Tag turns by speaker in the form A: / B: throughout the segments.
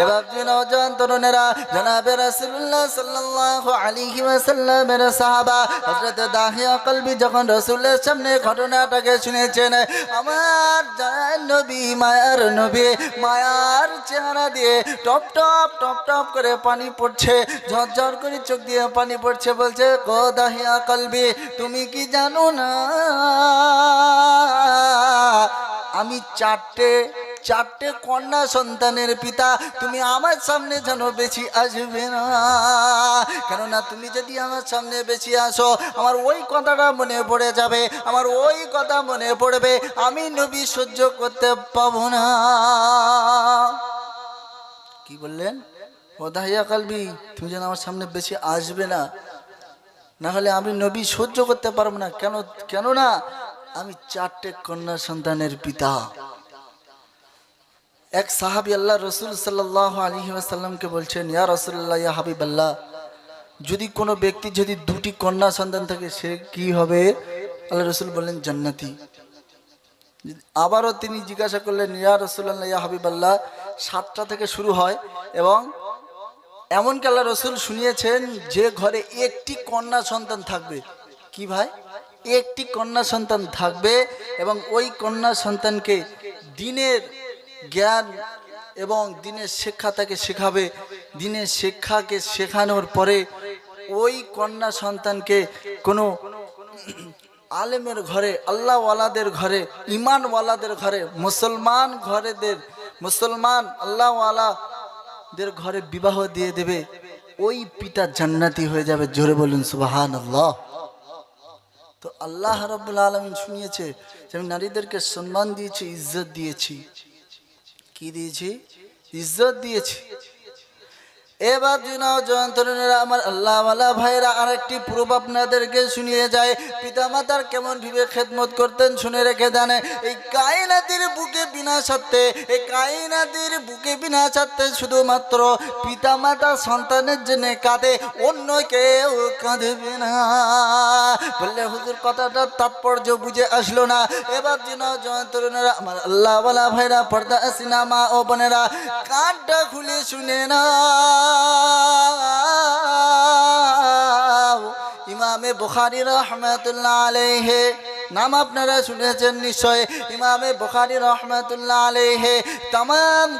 A: এবার নওজোয়ান তরুণেরা জনাবে রাসূলুল্লাহ সাল্লাল্লাহু আলাইহি ওয়াসাল্লামের সাহাবা হযরত দাহিয়া কলবি যখন রাসূলের সামনে ঘটনাটাকে শুনেছেন, আমার জান নবী মায়ার নবী মায়ার চেহারা দিয়ে টপ টপ টপ টপ করে পানি পড়ছে, ঝরঝর করে চোখ দিয়ে পানি পড়ছে। বলছে, গো দাহিয়া কলবি, তুমি কি জানো না আমি চারটে কন্যা সন্তানের পিতা, তুমি আমার সামনে যেন বেশি আসবে না, কেননা তুমি যদি আমার সামনে বেশি আসো আমার ওই কথাটা মনে পড়ে যাবে, আমার ওই কথা মনে পড়বে, আমি নবী সহ্য করতে পাবো না। কি বললেন? ও দাহিয়া কালবি, তুমি যেন আমার সামনে বেশি আসবে না, না হলে আমি নবী সহ্য করতে পারবো না। কেননা আমি চারটে কন্যা সন্তানের পিতা। এক সাহাবী আল্লাহ রসুল সাল্লাল্লাহু আলাইহি ওয়াসাল্লামকে বলছেন, ইয়া রাসূলুল্লাহ, ইয়া হাবিবাল্লাহ, যদি কোনো ব্যক্তি যদি দুটি কন্যা সন্তান থাকে সে কি হবে? আল্লাহ রসুল বললেন, জান্নাতি। আবারও তিনি জিজ্ঞাসা করলেন, ইয়া রাসূলুল্লাহ, ইয়া হাবিবাল্লাহ, 7টা থেকে শুরু হয় এবং এমনকি আল্লাহ রসুল শুনিয়েছেন যে ঘরে একটি কন্যা সন্তান থাকবে, কি ভাই, একটি কন্যা সন্তান থাকবে এবং ওই কন্যা সন্তানকে দিনের জ্ঞান এবং দিনের শিক্ষা তাকে শেখাবে। দিনের শিক্ষাকে শেখানোর পরে ওই কন্যা সন্তানকে কোনো আলেমের ঘরে, আল্লাহওয়ালাদের ঘরে, ইমানওয়ালাদের ঘরে, মুসলমান আল্লাহওয়ালাদের ঘরে বিবাহ দিয়ে দেবে। ওই পিতা জান্নাতি হয়ে যাবে। জোরে বলুন সুবহানাল্লাহ। তো আল্লাহ রাব্বুল আলামিন শুনিয়েছে যে আমি নারীদেরকে সম্মান দিয়েছি, ইজ্জত দিয়েছি। কি দিয়েছি? ইজ্জত দিয়েছি। এবার তরুণেরা আমার আল্লাহওয়ালা ভাইরা আরেকটি প্রুফ আপনাদেরকে শুনিয়ে যায় পিতা মাতার কেমন ভাবে খেদমত করতেন, শুনে রেখে দেন। এই কায়নাতের বুকে বিনা স্বার্থে শুধুমাত্র পিতা মাতা সন্তানের জন্য কাঁদে, অন্য কেউ কাঁদবে না। বললে হুজুর কথাটা তাৎপর্য বুঝে আসলো না। এবার তরুণেরা আমার আল্লাহওয়ালা ভাইরা, পর্দা সিনেমা ও বোনেরা, কানটা খুলে শুনে না। ইমামে বুখারী রাহমাতুল্লাহ আলাইহি নাম আপনারা শুনেছেন নিশ্চয়। ইমামে বুখারী রাহমাতুল্লাহ আলাইহি তাম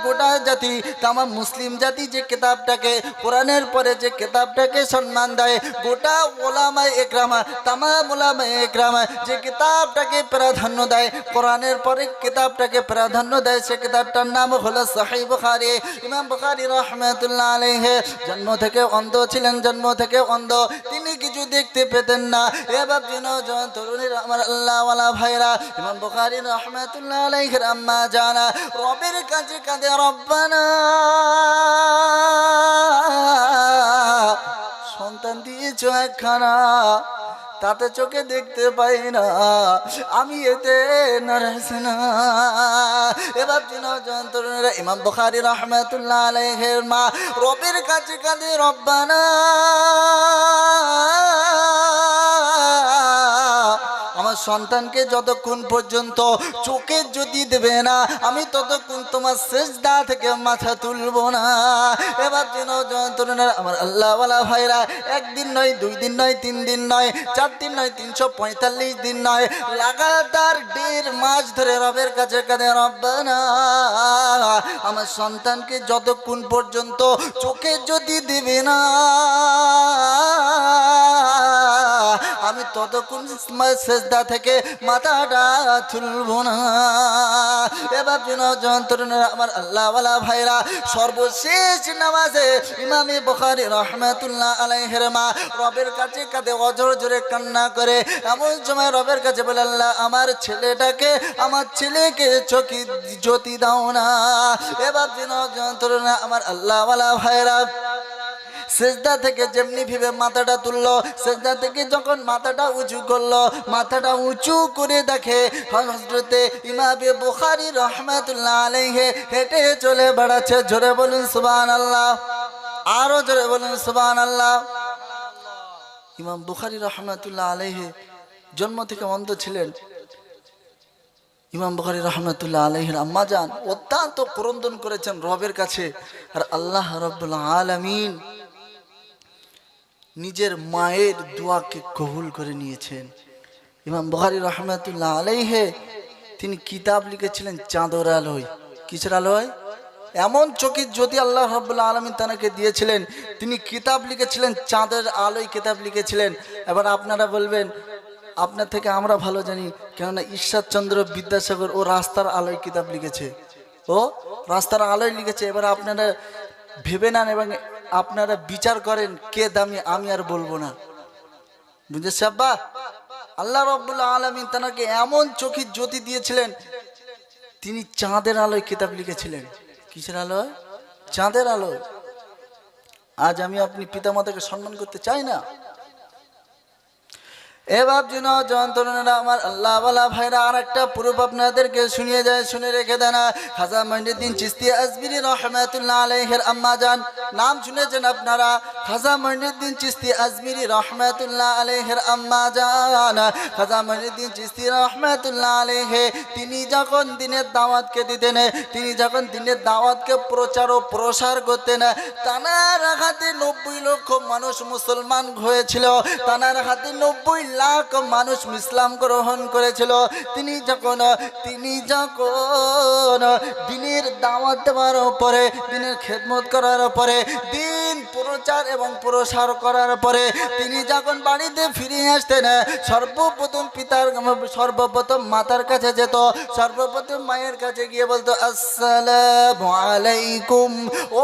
A: গোটা জাতি, তাম মুসলিম জাতি যে কিতাবটাকে, কোরআনের পরে যে কিতাবটাকে সম্মান দেয়, গোটা উলামায়ে ইকরাম, তাম উলামায়ে ইকরাম যে কিতাবটাকে প্রাধান্য দেয়, কোরআনের পরে কিতাবটাকে প্রাধান্য দেয়, সে কিতাবটার নাম হলো সহিহ বুখারী। ইমাম বুখারী রাহমাতুল্লাহ আলাইহি জন্ম থেকে অন্ধ ছিলেন, জন্ম থেকে অন্ধ, তিনি কিছু দেখতে পেতেন না। এবার তরুণীরা আমার আল্লাহওয়ালা ভাইরা, ইমাম বুখারী রাহমাতুল্লাহ আলাইহির আম্মা জানা রবের কাছে কাঁদে, রব্বানা সন্তান দিয়েছো একখানা, তাতে চোখে দেখতে পাই না, আমি এতে নারাজ না। এবার তরুণেরা ইমাম বুখারী রাহমাতুল্লাহ আলাইহির মা রবের কাছে কাঁদে, রব্বানা আমার সন্তানকে যতক্ষণ পর্যন্ত চোখে যদি দেবে না আমি ততক্ষণ তোমার সিজদা থেকে মাথা তুলবো না। এবার তরুণেরা আমার আল্লাহওয়ালা ভাইরা, একদিন নয়, 2 দিন নয়, 3 দিন নয়, 4 দিন নয়, 345 দিন নয়, লাগাতার 1.5 মাস ধরে রবের কাছে কাঁদে, রব্বানা আমার সন্তানকে যতক্ষণ পর্যন্ত চোখে যদি দেবে না আমি ততক্ষণ সিজদা থেকে মাথাটা তুলব না। এবার তরুণেরা আমার আল্লাহওয়ালা ভাইরা, সর্বশেষ নামাজে ইমামে বুখারী রাহমাতুল্লাহ আলাইহির মা রবের কাছে কাঁদে, অঝর জোরে কান্না করে। এমন সময় রবের কাছে বলে, আল্লাহ আমার ছেলেকে চোখে জ্যোতি দাও না। এবার তরুণেরা আমার আল্লাহওয়ালা ভাইরা সিজদা থেকে যেমনি ভাবে মাথাটা তুললো, সিজদা থেকে যখন মাথাটা উঁচু করলো, মাথাটা উঁচু করে দেখে হযরতে ইমামে বুখারী রাহমাতুল্লাহ আলাইহি হেঁটে চলে বেড়াচ্ছে। জোরে বলুন সুবহানাল্লাহ, আরো জোরে বলুন সুবহানাল্লাহ। ইমাম বুখারী রাহমাতুল্লাহ আলাইহি জন্ম থেকে অন্ধ ছিলেন, ইমাম বুখারী রহমতুল্লাহ আলাইহির আম্মা জান অত্যন্ত ক্রন্দন করেছেন রবের কাছে, আর আল্লাহ রাব্বুল আলামিন নিজের মায়ের দোয়াকে কবুল করে নিয়েছেন। ইমাম বুখারী রহমতুল্লাহ আলাইহি তিনি কিতাব লিখেছিলেন চাঁদের আলোয়। কিসের আলোয়? এমন চোখের জ্যোতি আল্লাহ রাব্বুল আলামিন তাকে দিয়েছিলেন, তিনি কিতাব লিখেছিলেন চাঁদের আলোয় কিতাব লিখেছিলেন। এবার আপনারা বলবেন আপনার থেকে আমরা ভালো জানি, কেননা ঈশ্বরচন্দ্র বিদ্যাসাগর ও রাস্তার আলোয় কিতাব লিখেছে, ও রাস্তার আলোয় লিখেছে। এবার আপনারা ভেবে নেন এবং আপনারা বিচার করেন কে দামি, আমি আর বলবো না। বুঝেছে আব্বা? আল্লাহ রাব্বুল আলামিন তাকে এমন চোখের জ্যোতি দিয়েছিলেন, তিনি চাঁদের আলোয় কিতাব লিখেছিলেন। কিসের আলোয়? চাঁদের আলোয়। আজ আমি আপনি পিতামাতাকে সম্মান করতে চাই না। এবার যন্ত্রণা আমার আল্লাহ ওয়ালা ভাইরা আর একটা প্রুফ আপনাদেরকে শুনিয়ে যায়, শুনে রেখে দেন। খাজা মঈনুদ্দিন চিশতি আজমিরি রহমাতুল্লাহ আলাইহির আম্মা জান, নাম শুনেছেন আপনারা? খাজা মঈনুদ্দিন চিশতি আজমিরি রহমাতুল্লাহ আলাইহির আম্মা জান, খাজা মঈনুদ্দিন চিশতি রহমাতুল্লাহ আলাইহি তিনি যখন দিনের দাওয়াতকে দিতেন, তিনি যখন দিনের দাওয়াতকে প্রচার ও প্রসার করতেন, তানার হাতে 90 লক্ষ মানুষ মুসলমান হয়েছিল, তানার হাতে 90 লাখ মানুষ ইসলাম গ্রহণ করেছিল। তিনি যখন দিনের দাওয়াত দেওয়ার পরে, দিনের খেদমত করার পরে, দিন প্রচার এবং প্রসার করার পরে তিনি যখন বাড়িতে ফিরে আসতেন, সর্বপ্রথম মাতার কাছে যেত, সর্বপ্রথম মায়ের কাছে গিয়ে বলতো আসসালামু আলাইকুম ও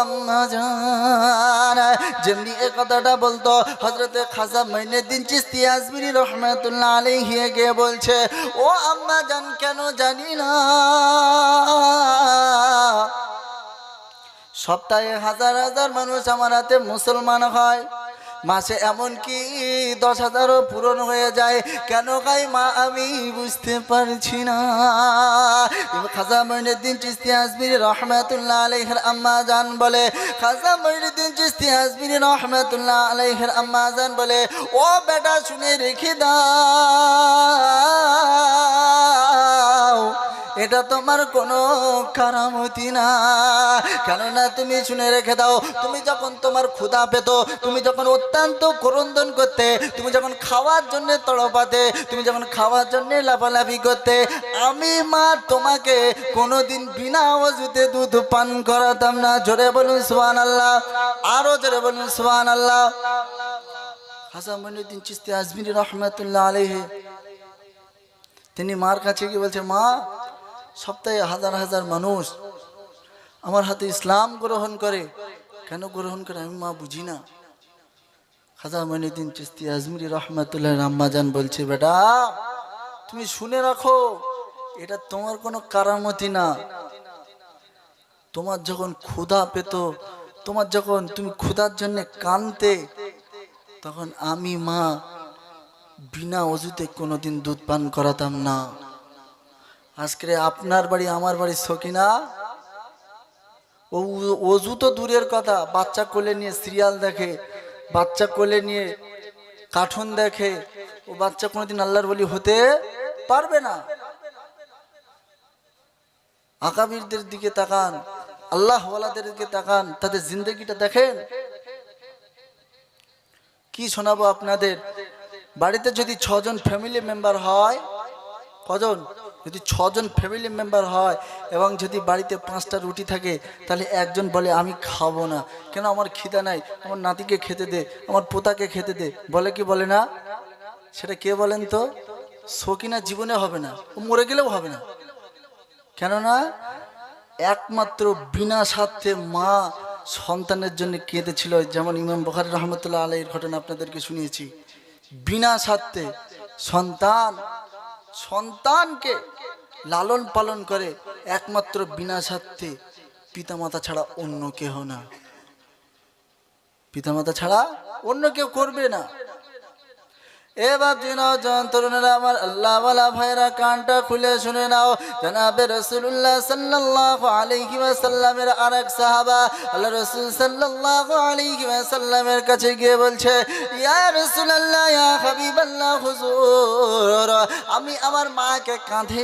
A: আম্মা জান। যেমনি এই কথাটা বলতো, হযরতে খাজা মঈনুদ্দিন চিশতি আজমিরি রহমাতুল্লাহ আলাইহি গিয়ে বলছে, ও আম্মা জান কেন জানি না, সপ্তাহে হাজার হাজার মানুষ আমার হাতে মুসলমান হয়, মাসে এমনকি 10,000ও পূরণ হয়ে যায়, কেন গাই মা আমি বুঝতে পারছি না। খাজা মঈনুদ্দিন চিশতি আজমিরি রহমাতুল্লাহ আলাইহির আম্মা জান বলে, খাজা মঈনুদ্দিন চিশতি আজমিরি রহমাতুল্লাহ আলাইহির আম্মা জান বলে, ও বেটা শুনে রেখে দাও, এটা তোমার কোনো কারামতি না। কেননা তুমি শুনে রেখে দাও, তুমি যখন তোমার ক্ষুধা পেত, তুমি যখন অত্যন্ত ক্রন্দন করতে, তুমি যখন খাওয়ার জন্য তড়পাতে, তুমি যখন খাওয়ার জন্য লাফালাফি করতে, আমি মা তোমাকে কোনোদিন বিনা ওযুতে দুধ পান করাতাম না। জোরে বলুন সুবহানাল্লাহ, আরো জোরে বলুন সুবহানাল্লাহ। খাজা মঈনুদ্দিন চিশতি আজমিরি রহমাতুল্লাহ আলাইহি তিনি মার কাছে গিয়ে বলছে, মা সপ্তাহে হাজার হাজার মানুষ আমার হাতে ইসলাম গ্রহণ করে, কেন গ্রহণ করে আমি মা বুঝি না। খাজা মঈনুদ্দিন চিশতি আজমিরি রহমাতুল্লাহ আম্মা জান বলছে, বেটা তুমি শুনে রাখো, এটা তোমার কোনো কারামতি না। তোমার যখন ক্ষুধা পেত, তোমার যখন তুমি ক্ষুধার জন্য কাঁদতে, তখন আমি মা বিনা অজুতে কোনোদিন দুধ পান করাতাম না। আজকে আপনার বাড়ি আমার বাড়ি সকিনা, ও অজু তো দূরের কথা, বাচ্চা কোলে নিয়ে সিরিয়াল দেখে, বাচ্চা কোলে নিয়ে কার্টুন দেখে, ও বাচ্চা কোনোদিন আল্লাহর ওলি হতে পারবে না। আকাবিরদের দিকে তাকান, আল্লাহ ওয়ালাদের দিকে তাকান, তাদের জিন্দেগিটা দেখেন। কি শোনাবো আপনাদের? বাড়িতে যদি 6 জন ফ্যামিলি মেম্বার হয়, কজন? যদি 6 জন ফ্যামিলি মেম্বার হয় এবং যদি বাড়িতে 5টা রুটি থাকে, তাহলে একজন বলে আমি খাবো না, কেন আমার খিদা নাই, আমার নাতিকে খেতে দে, আমার পোতাকে খেতে দে, বলে কি বলে না? সেটা কে বলেন তো? সকিনা জীবনে হবে না, ও মরে গেলেও হবে না। কেননা একমাত্র বিনা স্বার্থে মা সন্তানের জন্য কেঁদেছিল। যেমন ইমাম বুখারী রহমতুল্লাহ আলাইহির ঘটনা আপনাদেরকে শুনিয়েছি। বিনা স্বার্থে সন্তানকে লালন পালন করে একমাত্র বিনা স্বার্থে, পিতামাতা ছাড়া অন্য কেউ না, পিতামাতা ছাড়া অন্য কেউ করবে না। এ বাপজি নওজোয়ান তরুণেরা আমার আল্লাহ ওয়ালা ভাইরা কানটা খুলে শুনে নাও জনাবে রাসূলুল্লাহ সাল্লাল্লাহু আলাইহি ওয়াসাল্লামের আরেক সাহাবা আল্লাহ রাসূল সাল্লাল্লাহু আলাইহি ওয়াসাল্লামের কাছে গিয়ে বলছে ইয়া রাসূলুল্লাহ ইয়া হাবিবাল্লাহ হুজুর আমি আমার মাকে কাঁধে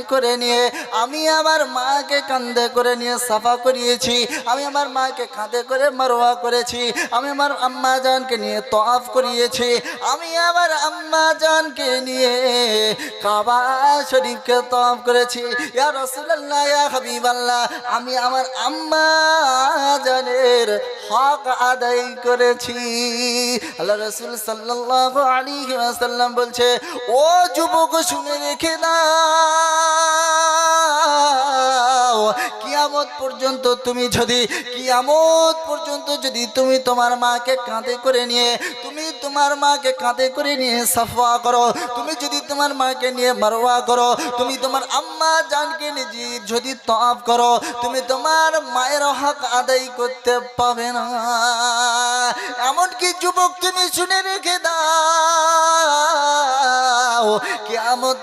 A: করে নিয়ে সাফা করিয়েছি আমি আমার মাকে কাঁধে করে মারওয়া করেছি আমি আমার আম্মা জানকে নিয়ে তওয়াফ করিয়েছি আমি আমার আম্মা জানকে নিয়ে কাবা শরীফকে তওয়াফ করেছি ইয়া রাসূলুল্লাহ ইয়া হাবিবাল্লাহ আমি আমার আম্মা জানের হক আদায় করেছি আল্লাহ রাসূল সাল্লাল্লাহু আলাইহি ওয়াসাল্লাম বলছে ও যুবক শুনে রেখে দাও কিয়ামত পর্যন্ত তুমি তোমার মাকে কাঁধে করে নিয়ে সাফা করো তুমি যদি তোমার মাকে নিয়ে মারওয়া করো তুমি তোমার আম্মা জানকে নিয়ে যদি তওয়াফ করো তুমি তোমার মায়ের হক আদায় করতে পাবে না এমনকি যুবক তুমি শুনে রেখে দাও কিয়ামত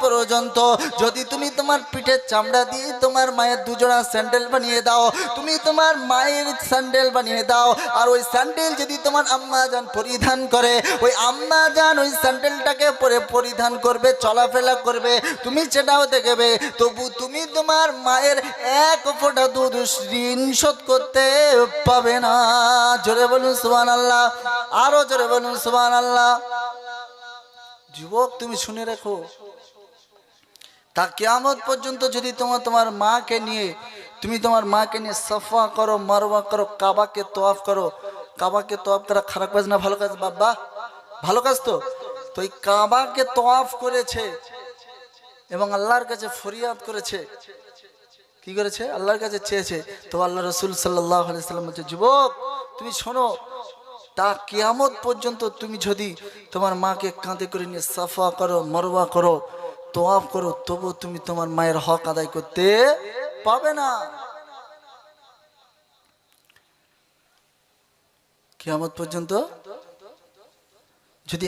A: পর্যন্ত যদি তুমি তোমার পিঠের চামড়া দিয়ে তোমার মায়ের দুজোড়া স্যান্ডেল বানিয়ে দাও আর ওই স্যান্ডেল যদি তোমার আম্মা জান পরিধান করে ওই আম্মা জান ওই স্যান্ডেলটাকে পরে পরিধান করবে চলাফেরা করবে তুমি সেটাও দেখবে তবু তুমি তোমার মায়ের এক ফোঁটা দুধ ঋণ শোধ করতে পাবে না জোরে বলুন সুবহানাল্লাহ আরো জোরে বলুন সুবহানাল্লাহ যুবক তুমি শুনে রাখো তা কিয়ামত পর্যন্ত যদি তোমার মাকে নিয়ে সাফা করো মারওয়া করো কাবাকে তওয়াফ করা খারাপ কাজ না ভালো কাজ বাবা ভালো কাজ তো এই কাবাকে তওয়াফ করেছে এবং আল্লাহর কাছে ফরিয়াদ করেছে কি করেছে আল্লাহর কাছে চেয়েছে তো আল্লাহ রাসূল সাল্লাল্লাহু আলাইহি সাল্লাম বলছে যুবক তুমি শোনো তা কিয়ামত পর্যন্ত তুমি যদি তোমার মাকে কাঁধে করে নিয়ে সাফা করো মারওয়া করো তওয়াফ করো তবু তুমি তোমার মায়ের হক আদায় করতে পাবে না কিয়ামত পর্যন্ত যদি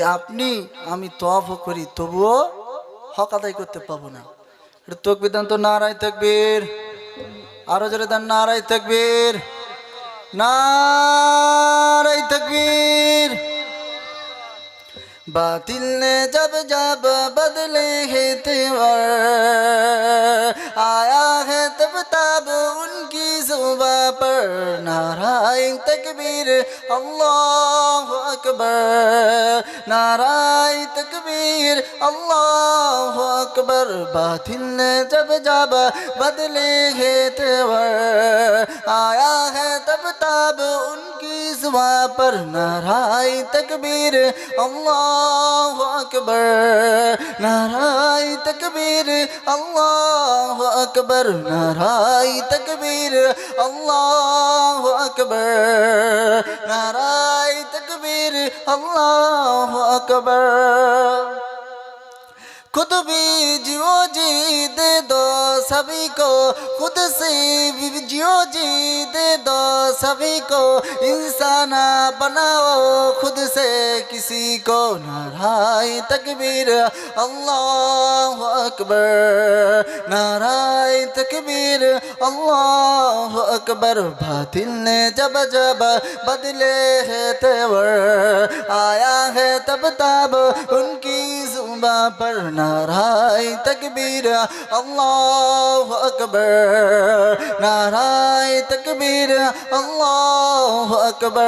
A: আমি তওয়াফ করি তবুও হক আদায় করতে পাবো না এটা তাকবীর দেন তো নারায়ে তাকবীর আরো জোরে দেন নারায়ে তাকবীর नारे तकबीर बातिल ने जब बदले है तेवर आया है तब उनकी जुबां पर नाराए तकबीर अल्लाह अकबर नाराए तकबीर अल्लाह अकबर बातिल ने जब बदले है तेवर आया है तब उनकी जुबां पर नाराए तकबीर अल्लाह अकबर नाराए तकबीर अल्लाह अकबर नाराए तकबीर अल्लाह अकबर नाराए तकबीर अल्लाह अकबर खुद भी जियो जी दे दो सभी को खुद से भी जियो जी दे दो सभी को इंसान बनाओ खुद से किसी को नाराए तकबीर अल्लाह अकबर नाराए तकबीर अल्लाह अकबर बातिल ने जब बदले है तेवर आया है तब उनकी जुबां पर नाराए तकबीर अल्लाह अकबर नाराए तकबीर अल्लाह अकबर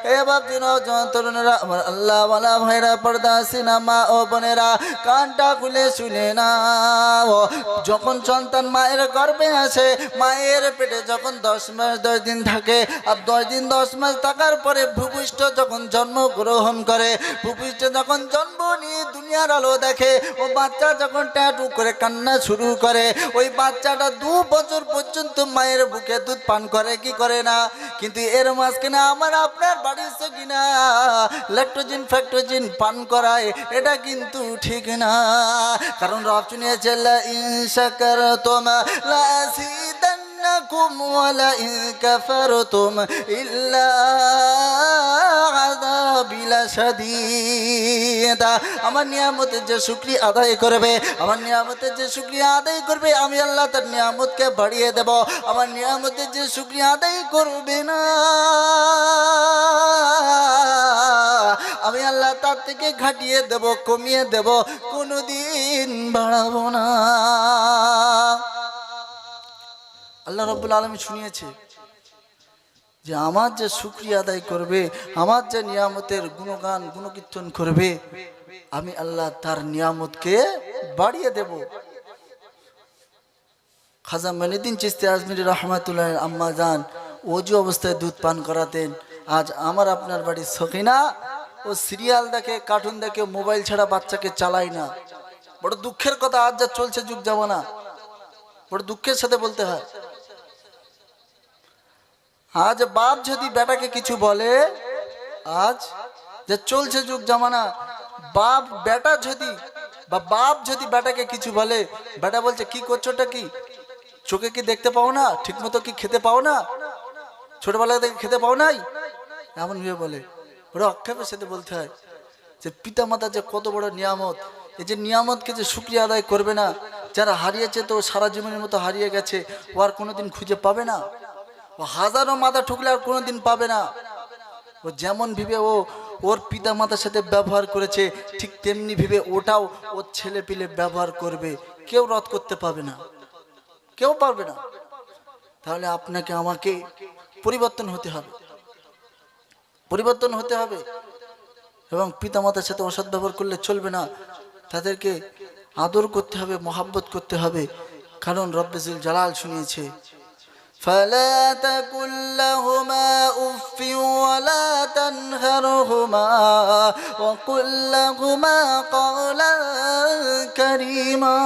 A: ए बाप नौजवान तरुणरा আমার আল্লাহ ওয়ালা ভাইরা পর্দা সিনেমা ও বোনেরা কানটা খুলে শুনে নাও যখন সন্তান মায়ের গর্ভে আসে মায়ের পেটে যখন 10 মাস 10 দিন থাকে আর 10 দিন 10 মাস থাকার পরে ভূপৃষ্ঠ যখন জন্মগ্রহণ করে ভূপৃষ্ঠ যখন জন্ম নিয়ে দুনিয়ার আলো দেখে ও বাচ্চা যখন ট্যাটু করে কান্না শুরু করে ওই বাচ্চাটা 2 বছর পর্যন্ত মায়ের বুকে দুধ পান করে কি করে না কিন্তু এর মাঝখানে আমার আপনার বাড়ির সকিনা ল্যাকটোজেন ফ্যাক্টোজেন পান করায় এটা কিন্তু ঠিক না কারণ রব শুনিয়েছে লা ইন শাকারতুম লা আযীদান্নাকুম আযাকুম ওয়া লা ইন কাফারতুম ইল্লা আযাবি লাশাদীদ। আমার নিয়ামতের যে শুকরিয়া আদায় করবে, আমার নিয়ামতের যে শুকরিয়া আদায় করবে, আমি আল্লাহ তার নিয়ামতকে বাড়িয়ে দেব। আমার নিয়ামতের যে শুকরিয়া আদায় করবে না, আমি আল্লাহ তার থেকে ঘাটিয়ে দেব, কমিয়ে দেব, কোনোদিন বাড়াবো না। আল্লাহ রাব্বুল আলামিন শুনিয়েছে যে আমার যে শুকরিয়া আদায় করবে, আমার যে নিয়ামতের গুণগান গুণকীর্তন করবে, আমি আল্লাহ তার নিয়ামতকে বাড়িয়ে দেব। খাজা মঈনুদ্দিন চিশতি আজমিরি রহমাতুল্লাহ আম্মা জান ওযু অবস্থায় দুধ পান করাতেন। আজ আমার আপনার বাড়ির সখিনা ও সিরিয়াল দেখে, কার্টুন দেখে, মোবাইল ছাড়া বাচ্চাকে চালায় না। বড় দুঃখের কথা, আজ যা চলছে যুগ জামানা, বড় দুঃখের সাথে বলতে হয়। আজ বাপ যদি বেটাকে কিছু বলে, আজ যে চলছে যুগ জামানা, বাপ বেটা যদি বা বাপ যদি বেটাকে কিছু বলে, বেটা বলছে কি করছোটা কি, চোখে কি দেখতে পাও না, ঠিক মতো কি খেতে পাও না, ছোটবেলা থেকে খেতে পাও নাই, এমন ভেবে বলে। ওরা আক্ষেপের সাথে বলতে হয় যে পিতা মাতা যে কত বড় নিয়ামত, এই যে নিয়ামতকে যে শুকরিয়া আদায় করবে না, যারা হারিয়েছে তো সারা জীবনের মতো হারিয়ে গেছে, ও আর কোনোদিন খুঁজে পাবে না। ও হাজারো মাথা ঠুকলে আর কোনোদিন পাবে না। ও যেমন ভেবে ও ওর পিতা মাতার সাথে ব্যবহার করেছে, ঠিক তেমনি ভেবে ওটাও ওর ছেলে পিলে ব্যবহার করবে। কেউ রদ করতে পারবে না, কেউ পারবে না। তাহলে আপনাকে আমাকে পরিবর্তন হতে হবে, পরিবর্তন হতে হবে। এবং পিতা মাতার সাথে অসৎ ব্যবহার করলে চলবে না, তাদেরকে আদর করতে হবে, মহাব্বত করতে হবে। কারণ রব্বে জিল জালাল শুনিয়েছে, فلا تقل لهما أف ولا تنهرهما وقل لهما قولا كريما।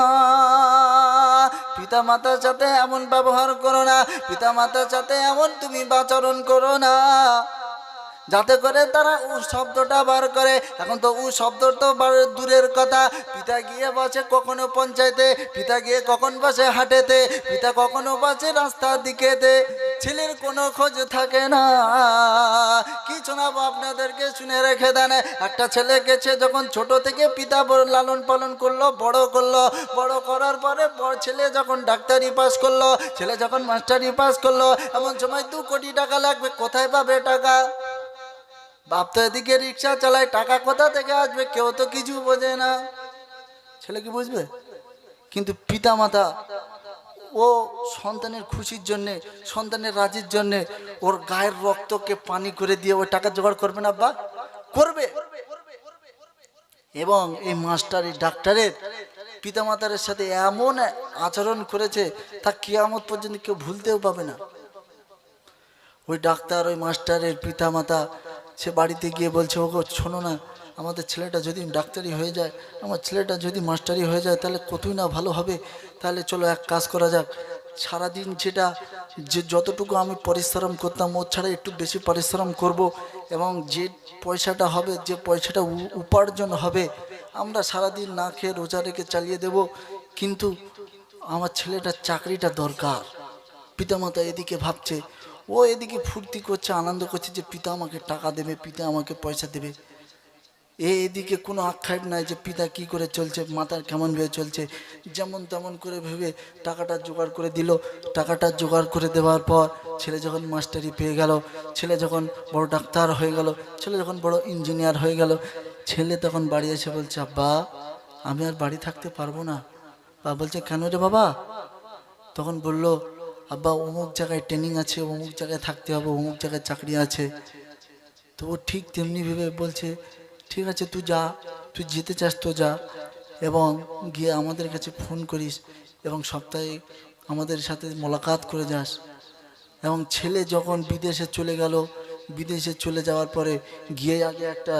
A: পিতা মাতার সাথে এমন ব্যবহার করো না, পিতা মাতার সাথে এমন তুমি আচরণ করো না যাতে করে তারা উ শব্দটা বার করে। এখন তো উ শব্দ তো দূরের কথা, পিতা গিয়ে বসে কখনো পঞ্চায়েতে, পিতা গিয়ে কখন বসে হাটেতে, পিতা কখনো বসে রাস্তার দিকেতে, ছেলের কোনো খোঁজ থাকে না। কি শোনাবো আপনাদেরকে, শুনে রেখে দেন। একটা ছেলে গেছে যখন ছোট থেকে পিতা লালন পালন করলো, বড় করলো, বড় করার পরে ছেলে যখন ডাক্তারি পাস করলো, ছেলে যখন মাস্টারি পাস করলো, এমন সময় 2 কোটি টাকা লাগবে, কোথায় পাবে টাকা? বাপ তো এদিকে রিক্সা চালায়, টাকা কোথা থেকে আসবে? কেউ তো কিছু বোঝে না, ছেলে কি বুঝবে? কিন্তু পিতা মাতা ও সন্তানের খুশির জন্যে, সন্তানের রাজির জন্যে ওর গায়ের রক্তকে পানি করে দিয়ে ওই টাকা জোগাড় করবে না, বা করবে। এবং এই মাস্টারি ডাক্তারের পিতা মাতার সাথে এমন আচরণ করেছে, তা কিয়ামত পর্যন্ত কেউ ভুলতেও পাবে না। ওই ডাক্তার, ওই মাস্টারের পিতা মাতা সে বাড়িতে গিয়ে বলছে, ওগো শোনো না, আমাদের ছেলেটা যদি ডাক্তারি হয়ে যায়, আমার ছেলেটা যদি মাস্টারি হয়ে যায়, তাহলে কতই না ভালো হবে। তাহলে চলো এক কাজ করা যাক, সারাদিন যেটা যে যতটুকু আমি পরিশ্রম করতাম ওর ছাড়া একটু বেশি পরিশ্রম করব, এবং যে পয়সাটা হবে, যে পয়সাটা উপার্জন হবে, আমরা সারাদিন না খেয়ে রোজা রেখে চালিয়ে দেব। কিন্তু আমার ছেলেটার চাকরিটা দরকার। পিতামাতা এদিকে ভাবছে, ও এদিকে ফুর্তি করছে, আনন্দ করছে যে পিতা আমাকে টাকা দেবে, পিতা আমাকে পয়সা দেবে। এদিকে কোনো আখ্যান নাই যে পিতা কি করে চলছে, মাতার কেমন ভেবে চলছে। যেমন তেমন করে ভেবে টাকাটা জোগাড় করে দিল। টাকাটা জোগাড় করে দেওয়ার পর ছেলে যখন মাস্টারি পেয়ে গেল, ছেলে যখন বড় ডাক্তার হয়ে গেল, ছেলে যখন বড় ইঞ্জিনিয়ার হয়ে গেল, ছেলে তখন বাড়ি এসে বলছে, আব্বা আমি আর বাড়ি থাকতে পারবো না। বা বলছে, কেন রে বাবা? তখন বলল, আব্বা অমুক জায়গায় ট্রেনিং আছে, অমুক জায়গায় থাকতে হবে, অমুক জায়গায় চাকরি আছে। তো ও ঠিক তেমনি ভেবে বলছে, ঠিক আছে তুই যা, তুই যেতে চাস তো যা, এবং গিয়ে আমাদের কাছে ফোন করিস, এবং সপ্তাহে আমাদের সাথে মোলাকাত করে যাস। এবং ছেলে যখন বিদেশে চলে গেল, বিদেশে চলে যাওয়ার পরে গিয়ে আগে একটা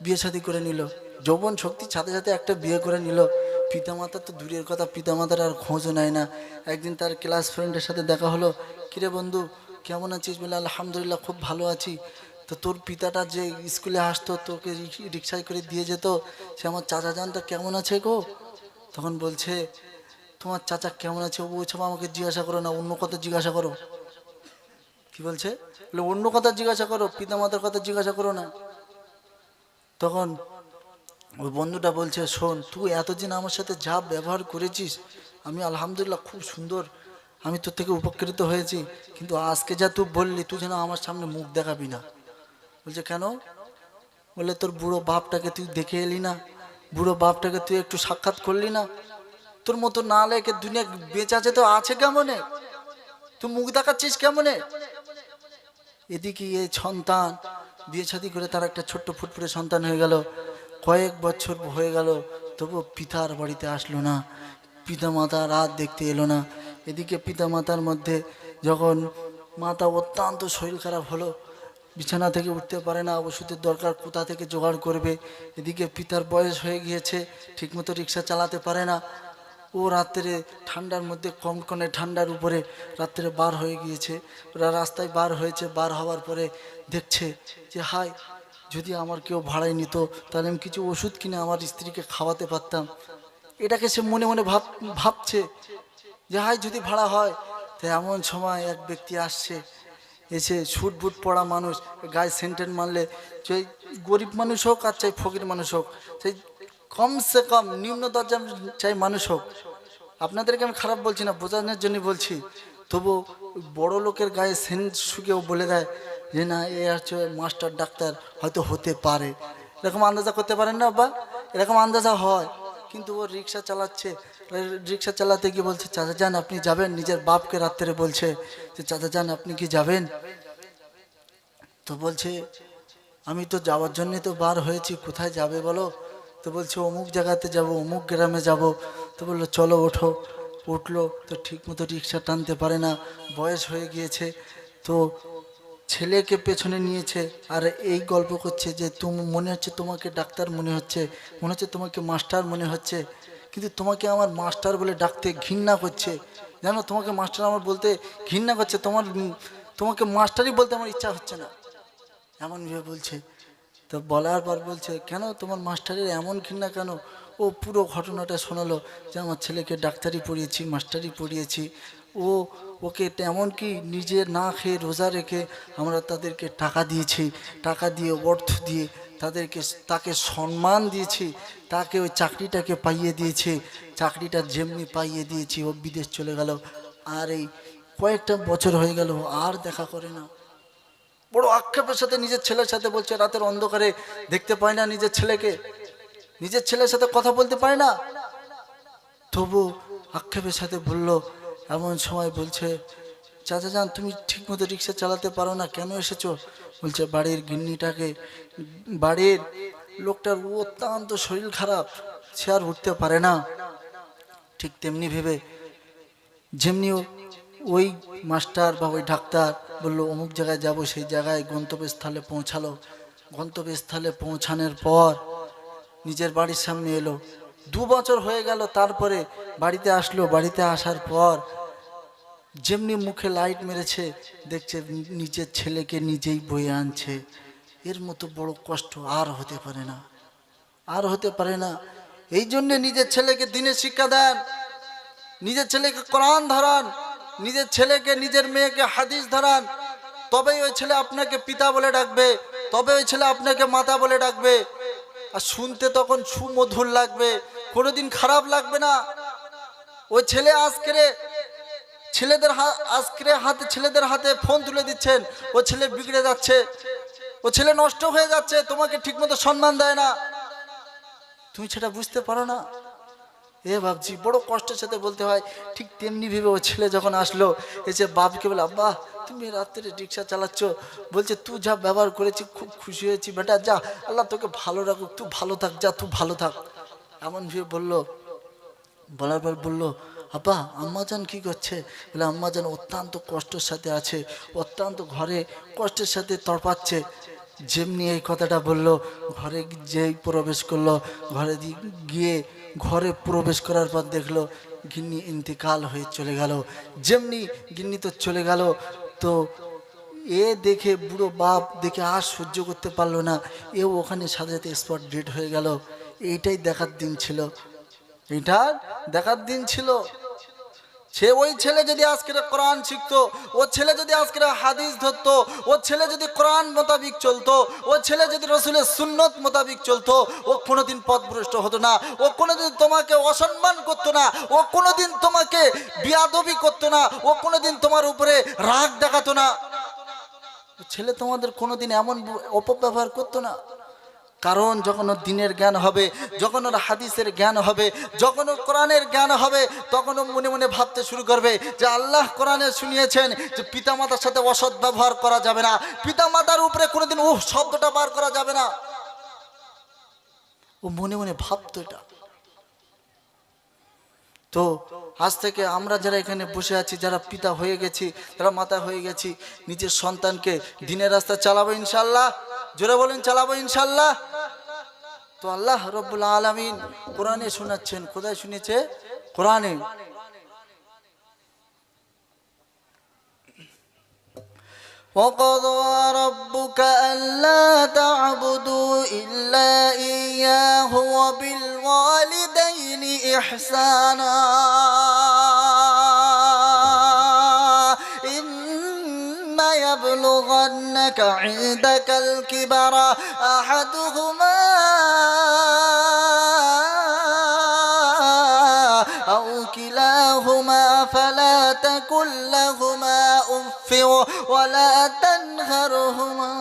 A: বিয়ে শাদী করে নিল, যৌবন শক্তির সাথে সাথে একটা বিয়ে করে নিল। পিতামাতা তো দূরের কথা, পিতামাতার আর খোঁজও নেয় না। একদিন তার ক্লাস ফ্রেন্ডের সাথে দেখা হলো, কিরে বন্ধু কেমন আছিস? বলে, আলহামদুলিল্লাহ খুব ভালো আছি। তো তোর পিতাটা যে স্কুলে আসতো, তোকে রিক্সায় করে দিয়ে যেত, সে আমার চাচা জানটা কেমন আছে গো? তখন বলছে, তোমার চাচা কেমন আছে ওইসব আমাকে জিজ্ঞাসা করো না, অন্য কথা জিজ্ঞাসা করো। কি বলছে? বলে অন্য কথা জিজ্ঞাসা করো, পিতা মাতার কথা জিজ্ঞাসা করো না। তখন ওই বন্ধুটা বলছে, শোন, তুই এতদিন আমার সাথে যা ব্যবহার করেছিস, আমি আলহামদুলিল্লাহ খুব সুন্দর, আমি তোর থেকে উপকৃত হয়েছি, কিন্তু আজকে যা তুই বললি, তুই যেন আমার সামনে মুখ দেখাবি না। বলছে কেন? বলে তোর বুড়ো বাপটাকে তুই দেখে এলি না, বুড়ো বাপটাকে তুই একটু সাক্ষাৎ করলি না, তোর মতো না লেখে দুনিয়া বেঁচে আছে তো আছে কেমনে, তুই মুখ দেখাচ্ছিস কেমনে? এদিকে এই সন্তান বিয়ে শাদী করে তার একটা ছোট্ট ফুটফুটে সন্তান হয়ে গেল, কয়েক বছর হয়ে গেল, তবু পিতার বাড়িতে আসলো না, পিতা মাতা রাত দেখতে এলো না। এদিকে পিতা মাতার মধ্যে যখন মাতা অত্যন্ত শরীর খারাপ হলো, বিছানা থেকে উঠতে পারে না, ওষুধের দরকার, কোথা থেকে জোগাড় করবে। এদিকে পিতার বয়স হয়ে গিয়েছে, ঠিকমতো রিক্সা চালাতে পারে না। ও রাত্রে ঠান্ডার মধ্যে কনকনে ঠান্ডার উপরে রাত্রে বার হয়ে গিয়েছে, ওরা রাস্তায় বার হয়েছে, বার হওয়ার পরে দেখছে যে হায়, যদি আমার কেউ ভাড়ায় নিত তাহলে আমি কিছু ওষুধ কিনে আমার স্ত্রীকে খাওয়াতে পারতাম। এটাকে সে মনে মনে ভাবছে যে হায় যদি ভাড়া হয়। তো এমন সময় এক ব্যক্তি আসছে, এসে ছুট বুট পড়া মানুষ, গায়ে সেন্টেন মারলে, চাই গরিব মানুষ হোক আর চাই ফকির মানুষ হোক, সেই কমসে কম নিম্ন দরজা চাই মানুষ হোক, আপনাদেরকে আমি খারাপ বলছি না, বোঝানোর জন্য বলছি, তবু বড় লোকের গায়ে সেন্ট শুকেও বলে দেয় যে না এ হচ্ছে মাস্টার ডাক্তার, হয়তো হতে পারে, এরকম আন্দাজা করতে পারেন না বা এরকম আন্দাজা হয়। কিন্তু ও রিক্সা চালাচ্ছে, রিক্সা চালাতে গিয়ে বলছে চাচা যান আপনি যাবেন, নিজের বাপকে রাত্রে বলছে যে চাচা যান আপনি কি যাবেন? তো বলছে আমি তো যাওয়ার জন্যই তো বার হয়েছি, কোথায় যাবে বলো? তো বলছে অমুক জায়গাতে যাব, অমুক গ্রামে যাব। তো বললো চলো ওঠো। উঠলো তো ঠিক মতো রিক্সা টানতে পারে না, বয়স হয়ে গিয়েছে। তো ছেলেকে পেছনে নিয়েছে আর এই গল্প করছে যে তুমি মনে হচ্ছে তোমাকে ডাক্তার মনে হচ্ছে, মনে হচ্ছে তোমাকে মাস্টার মনে হচ্ছে, কিন্তু তোমাকে আমার মাস্টার বলে ডাকতে ঘৃণা করছে, জানো তোমাকে মাস্টার আমার বলতে ঘৃণা করছে, তোমাকে মাস্টারই বলতে আমার ইচ্ছা হচ্ছে না, এমন ভেবে বলছে। তো বলার পর বলছে কেন তোমার মাস্টারের এমন ঘৃণা কেন? ও পুরো ঘটনাটা শোনালো যে আমার ছেলেকে ডাক্তারি পড়িয়েছি, মাস্টারি পড়িয়েছি, ও ওকে এমনকি নিজে না খেয়ে রোজা রেখে আমরা তাদেরকে টাকা দিয়েছি, টাকা দিয়ে অর্থ দিয়ে তাকে সম্মান দিয়েছি, তাকে ওই চাকরিটাকে পাইয়ে দিয়েছি, চাকরিটা যেমনি পাইয়ে দিয়েছি ও বিদেশ চলে গেল, আর এই কয়েকটা বছর হয়ে গেল আর দেখা করে না। বড় আক্ষেপের সাথে নিজের ছেলের সাথে বলছে, রাতের অন্ধকারে দেখতে পায় না নিজের ছেলেকে, নিজের ছেলের সাথে কথা বলতে পারে না, তবু আক্ষেপের সাথে বলল। এমন সময় বলছে চাচা যান তুমি ঠিক মতো রিক্সা চালাতে পারো না, কেন এসেছো? বলছে বাড়ির গিন্নিটাকে, বাড়ির লোকটার অত্যন্ত শরীর খারাপ, সে আর উঠতে পারে না। ঠিক তেমনি ভেবে যেমনি ওই মাস্টার বা ওই ডাক্তার বললো অমুক জায়গায় যাব, সেই জায়গায় গন্তব্যস্থলে পৌঁছালো। গন্তব্যস্থলে পৌঁছানোর পর নিজের বাড়ির সামনে এলো, 2 বছর হয়ে গেল, তারপরে বাড়িতে আসলো। বাড়িতে আসার পর যেমনি মুখে লাইট মেরেছে, দেখছে নিজের ছেলেকে নিজেই বয়ে আনছে। এর মতো বড় কষ্ট আর হতে পারে না, আর হতে পারে না। এই জন্যে নিজের ছেলেকে দিনের শিক্ষা দেন, নিজের ছেলেকে কোরআন ধরান, নিজের ছেলেকে নিজের মেয়েকে হাদিস ধরান, তবেই ওই ছেলে আপনাকে পিতা বলে ডাকবে, তবে ওই ছেলে আপনাকে মাতা বলে ডাকবে। আর শুনতে তখন সুমধুর লাগবে, কোনোদিন খারাপ লাগবে না। ওই ছেলে ছেলেদের হাতে ফোন তুলে দিচ্ছেন, ও ছেলে বিগড়ে যাচ্ছে, ও ছেলে নষ্ট হয়ে যাচ্ছে, তোমাকে ঠিকমতো সম্মান দেয় না, তুমি সেটা বুঝতে পারো না। ভাবছি বড় কষ্টের সাথে বলতে হয়। ঠিক তেমনি ভেবে ও ছেলে যখন আসলো, এসে বাপকে বলে আব্বা তুমি রাত্রে রিক্সা চালাচ্ছ, বলছে তুই যা ব্যবহার করেছি খুব খুশি হয়েছি বেটা, যা আল্লাহ তোকে ভালো রাখুক, তুই ভালো থাক, যা তুই ভালো থাক, এমন ভেবে বললো। বলার পর বললো আব্বা আম্মাজান কি করছে? বলে আম্মাজান অত্যন্ত কষ্টের সাথে আছে, অত্যন্ত ঘরে কষ্টের সাথে তড়পাচ্ছে। যেমনি এই কথাটা বলল, ঘরে যেই প্রবেশ করলো, ঘরে প্রবেশ করার পর দেখলো গিন্নি ইন্তেকাল হয়ে চলে গেল। যেমনি গিন্নি তো চলে গেল, তো দেখে বুড়ো বাপ দেখে আর সহ্য করতে পারলো না, ওখানে সাথে সাথে স্পট ডেড হয়ে গেল। এইটাই দেখার দিন ছিল, এইটা দেখার দিন ছিল। সে ওই ছেলে যদি আজকে কোরআন শিখতো, ও ছেলে যদি আজকে হাদিস ধরতো, ও ছেলে যদি কোরআন মোতাবিক চলতো, ও ছেলে যদি রসুলের সুন্নত মোতাবিক চলতো, ও কোনোদিন পথভ্রষ্ট হতো না, ও কোনোদিন তোমাকে অসম্মান করতো না, ও কোনোদিন তোমাকে বিয়াদবি করতো না, ও কোনোদিন তোমার উপরে রাগ দেখাতো না। ছেলে তোমাদের কোনোদিন এমন অপব্যবহার করতো না। কারণ যখন ওর দিনের জ্ঞান হবে, যখন ওর হাদিসের জ্ঞান হবে, যখন ওর কোরআনের জ্ঞান হবে, তখন ও মনে মনে ভাবতে শুরু করবে যে আল্লাহ কোরআনে শুনিয়েছেন যে পিতামাতার সাথে অসৎ ব্যবহার করা যাবে না, পিতামাতার উপরে কোনোদিন শব্দটা বার করা যাবে না। ও মনে মনে ভাবতো এটা। তো আজ থেকে আমরা যারা এখানে বসে আছি, যারা পিতা হয়ে গেছি, যারা মাতা হয়ে গেছি, নিজের সন্তানকে দিনের রাস্তা চালাবো ইনশাল্লাহ। জোরে বলেন চালাবো ইনশাল্লাহ। তো আল্লাহ রব্বুল আলামিন কোরআনে শোনাচ্ছেন। কোথায় শুনেছে? কোরআনে। وَقَضَى رَبُّكَ أَلَّا تَعْبُدُوا إِلَّا إِيَّاهُ وَبِالْوَالِدَيْنِ إِحْسَانًا إِمَّا يَبْلُغَنَّكَ عِندَكَ الْكِبَرَ أَحَدُهُمَا أو كلاهما فلا تقل لهما أف ولا تنهرهما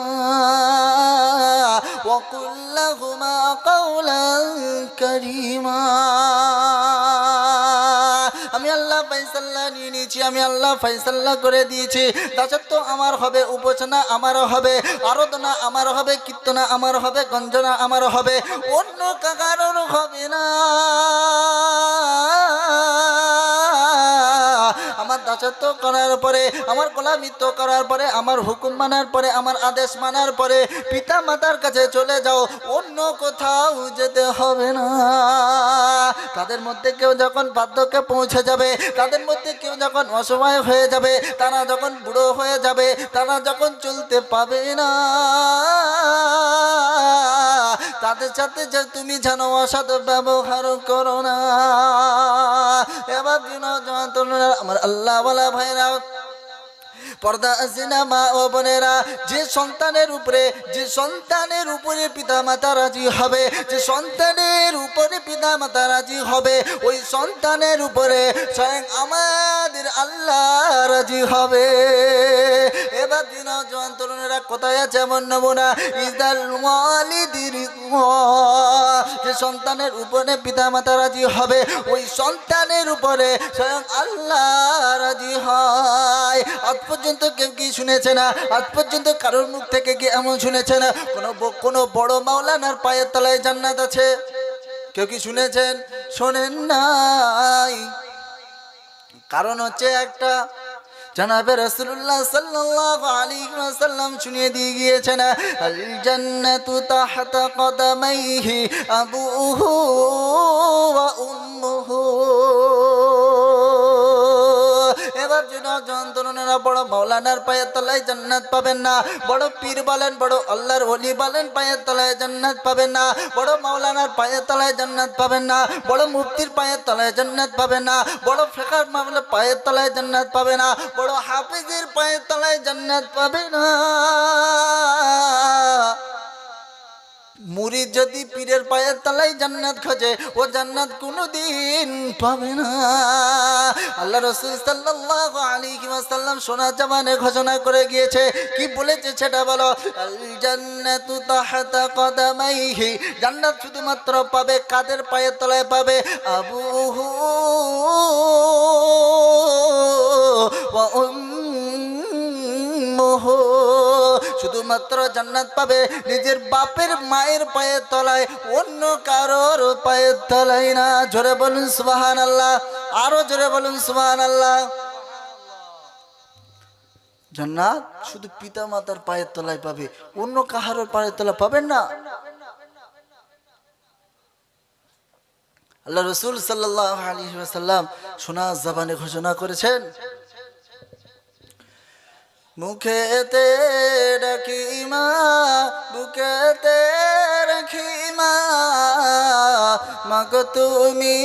A: وقل لهما قولا كريما। আমি আল্লাহ ফয়সালা নিয়ে নিয়েছি, আমি আল্লাহ ফয়সালা করে দিয়েছি। দাসত্ব আমার হবে, উপাসনা আমার হবে, আরাধনা আমার হবে, কীর্তনা আমার হবে, গঞ্জনা আমার হবে, অন্য কারোর হবে না। আমার দাসত্ব করার পরে, আমার গোলামিত্ব করার পরে, আমার হুকুম মানার পরে, আমার আদেশ মানার পরে পিতা মাতার কাছে চলে যাও, অন্য কোথাও যেতে হবে না। তাদের মধ্যে কেউ যখন বার্ধক্যে পৌঁছে যাবে, তাদের মধ্যে কেউ যখন অসময় হয়ে যাবে, তারা যখন বুড়ো হয়ে যাবে, তারা যখন চলতে পাবে না, তাদের সাথে যে তুমি যেন অসৎ ব্যবহার করো না। এবার আমার আল্লাহ ওয়ালা ভাইরা, পর্দা আসিনা মা ও বোনেরা, যে সন্তানের উপরে পিতা মাতা রাজি হবে, যে সন্তানের উপরে পিতা মাতা রাজি হবে, ওই সন্তানের উপরে স্বয়ং আমাদের আল্লাহ রাজি হবে। এবার দিন জওয়ান তরুণেরা কোথায় আছে এমন নমুনা? ইদাল ওয়ালিদির, যে সন্তানের উপরে পিতা মাতা রাজি হবে, ওই সন্তানের উপরে স্বয়ং আল্লাহ রাজি হয়। আজ পর্যন্ত কেউ কি শুনেছে না? আজ পর্যন্ত কারোর মুখ থেকে কি এমন শুনেছে না কোনো বড় মাওলানার পায়ের তলায় জান্নাত আছে? কেউ কি শুনেছেন? শোনেন নাই। কারণ হচ্ছে একটা, জনাবে রাসূলুল্লাহ সাল্লাল্লাহু আলাইহি ওয়াসাল্লাম শুনিয়ে দিয়ে গিয়েছেন, আল জান্নাতু তাহতা কদামাইহি আবুহু ওয়া উম্মুহু। এবার যন্ত্রণারা বড় মাওলানার পায়ের তলায় জান্নাত পাবেন না, বড় পীর বলেন, বড় আল্লাহর ওলি বলেন পায়ের তলায় জান্নাত পাবেন না, বড় মাওলানার পায়ের তলায় জান্নাত পাবেন না, বড় মুফতির পায়ের তলায় জান্নাত পাবেন না, বড় ফিকহার মামলার পায়ের তলায় জান্নাত পাবে না, বড় হাফিজের পায়ের তলায় জান্নাত পাবে না। মুরিদ যদি পীরের পায়ের তলায় জান্নাত খোঁজে, ও জান্নাত কোনোদিন পাবে না। আল্লাহ রাসূল সাল্লাল্লাহু আলাইহি ওয়াসাল্লাম সোনা জামানে ঘোষণা করে গিয়েছে, কি বলেছে সেটা বলো? আল জান্নাতু তাহতা কদামাইহি, জান্নাত শুধুমাত্র পাবে কাদের পায়ের তলায় পাবে? আবুহু ওয়া উম্মুহু, শুধুমাত্র জান্নাত পাবে নিজের বাপের মায়ের পায়ের তলায়, অন্য কারোর পায়ের তলায় না। জোরে বলুন সুবহানাল্লাহ, আরো জোরে বলুন সুবহানাল্লাহ। জান্নাত শুধু পিতা মাতার পায়ের তলায় পাবে, অন্য কাহারোর পায়ের তলায় পাবেন না। আল্লাহ রাসূল সাল্লাল্লাহু আলাইহি ওয়াসাল্লাম সোনা জবানে ঘোষণা করেছেন, মুখেতে ডাকি মা, বুকেতে রাখি মা, মাগো তুমি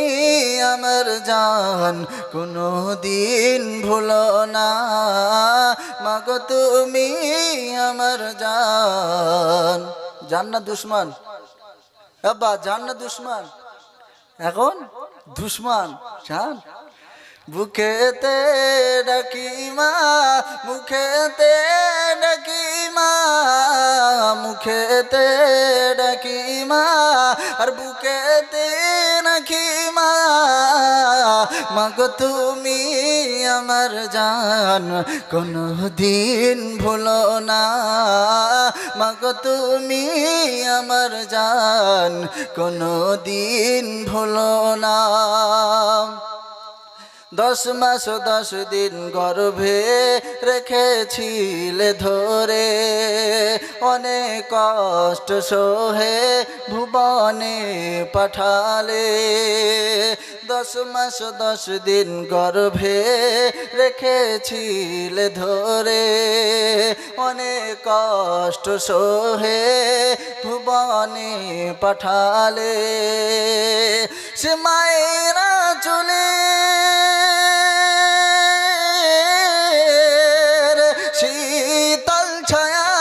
A: আমার জান, কোনো দিন ভুলো না, মাগো তুমি আমার জান। জান না দুশ্মন? আব্বা জান না দুশ্মন? এখন দুশ্মন জান। বুকেতে ডাকি মা, মুখেতে ডাকি মা, মুখেতে ডাকি মা, আর বুকেতে রাখি মা, মাগো তুমি আমার জান, কোনো দিন ভুলো না, মাগো তুমি আমার জান, কোনো দিন ভুলো না। 10 মাস 10 দিন গর্ভে রেখেছিলে ধরে, অনেক কষ্ট সহে ভুবনে পাঠালে। 10 মাস 10 দিন গর্ভে রেখেছিলে ধরে, অনেক কষ্ট সহে ভুবনে পাঠালে। সে মায়েরা চলে শীতল ছায়ায়,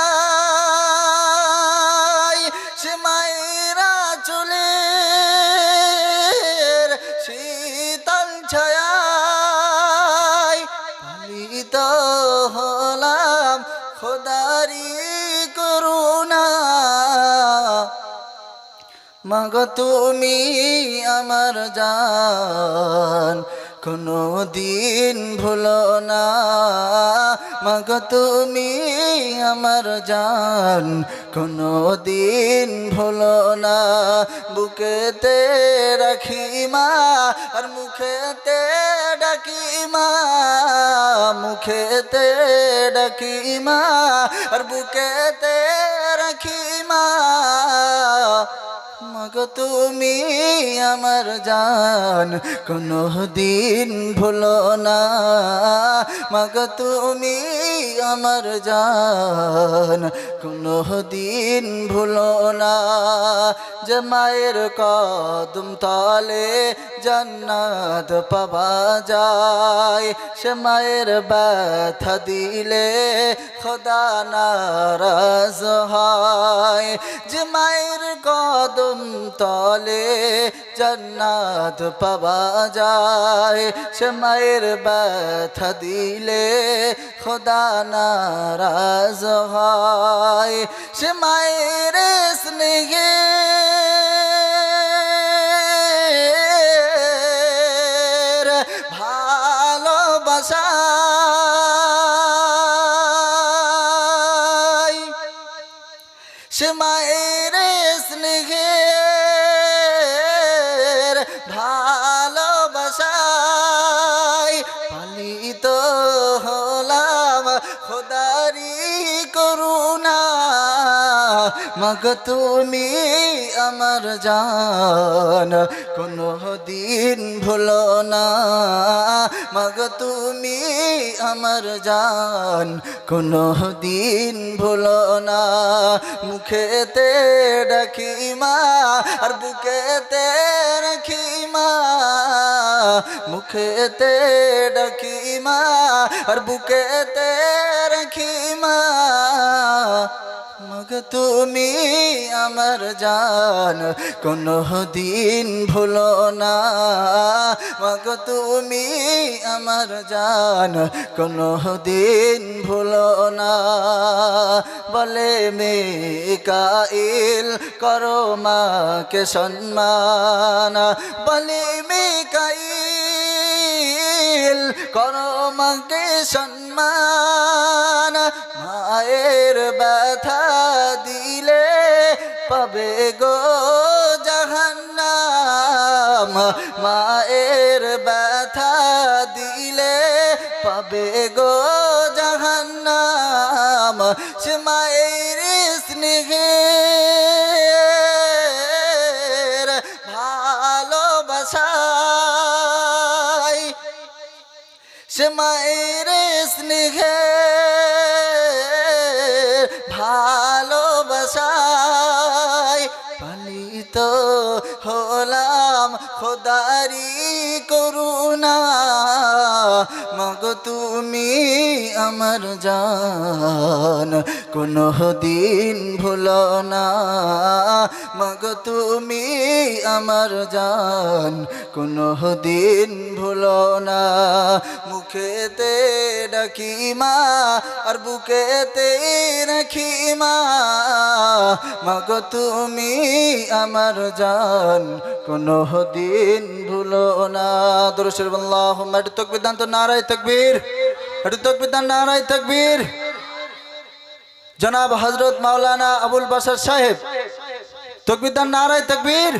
A: সে মায়েরা চলে শীতল ছায়ায়, পালিত হলাম খোদারি করুণা, মাগো তুমি আমার জান, কোনো দিন ভুলো না, মাগো তুমি আমার জান, কোনো দিন ভুলো না। বুকেতে রাখি মা, আর মুখেতে ডাকি মা, মুখেতে ডাকি মা, আর বুকেতে রাখি মা, মাগো তুমি আমার জান, কোনো দিন ভুলো না, মাগো তুমি আমার জান, কোনো দিন ভুলো না। যে মায়ের কদম তলে জান্নাত পাওয়া যায়, সে মায়ের ব্যথা দিলে খোদা নারাজ হয়। যে মায়ের কদম তলে জান্নাত পাওয়া যায়, সে মায়ের ব্যথা দিলে খোদা নারাজ হয়। সে মায়ের স্নেহে ভালোবাসা, সে মায়ের স্নেহের ভালোবাসায় পালিত হলাম খোদারি করুণা, মাগো তুমি আমার জান, কোনো দিন ভুলো না, মাগো তুমি আমার জান, কোনো দিন ভুলো না। মুখেতে ডাকি মা, আর বুকেতে রাখি মা, মুখেতে ডাকি মা, আর বুকেতে রাখি মা, মাগো তুমি আমার জান, কোনো দিন ভুলো না, মাগো তুমি আমার জান, কোনো দিন ভুলো না। বলে মিকাইল করো মাকে সম্মান, বলে মিকাইল করো মাকে সম্মান, মায়ের ব্যথা দিলে পাবে গো জাহান্নাম, মায়ের ব্যথা দিলে পাবে গো জাহান্নাম। সে মায়ের স্নেহের ভালোবাসায়, সে মায়ের স্নেহে তোমারি করুণা মাগো তুমি আমার জান কোনো দিন ভুলো না মাগো তুমি আমার জান কোনো দিন ভুলো না মুখেতে ডাকি মা আর বুকেতে রাখি মা মাগো তুমি আমার জান কোনো দিন ভুলো না দরুদ শরীফ আল্লাহুম্মা একটু তাকবীর দান তো নারায়ে তাকবীর একটু তাকবীর দান নারায়ে তাকবীর জনাব হযরত মাওলানা আবুল বাশার সাহেব তাকবীর দান নারায়ে তাকবীর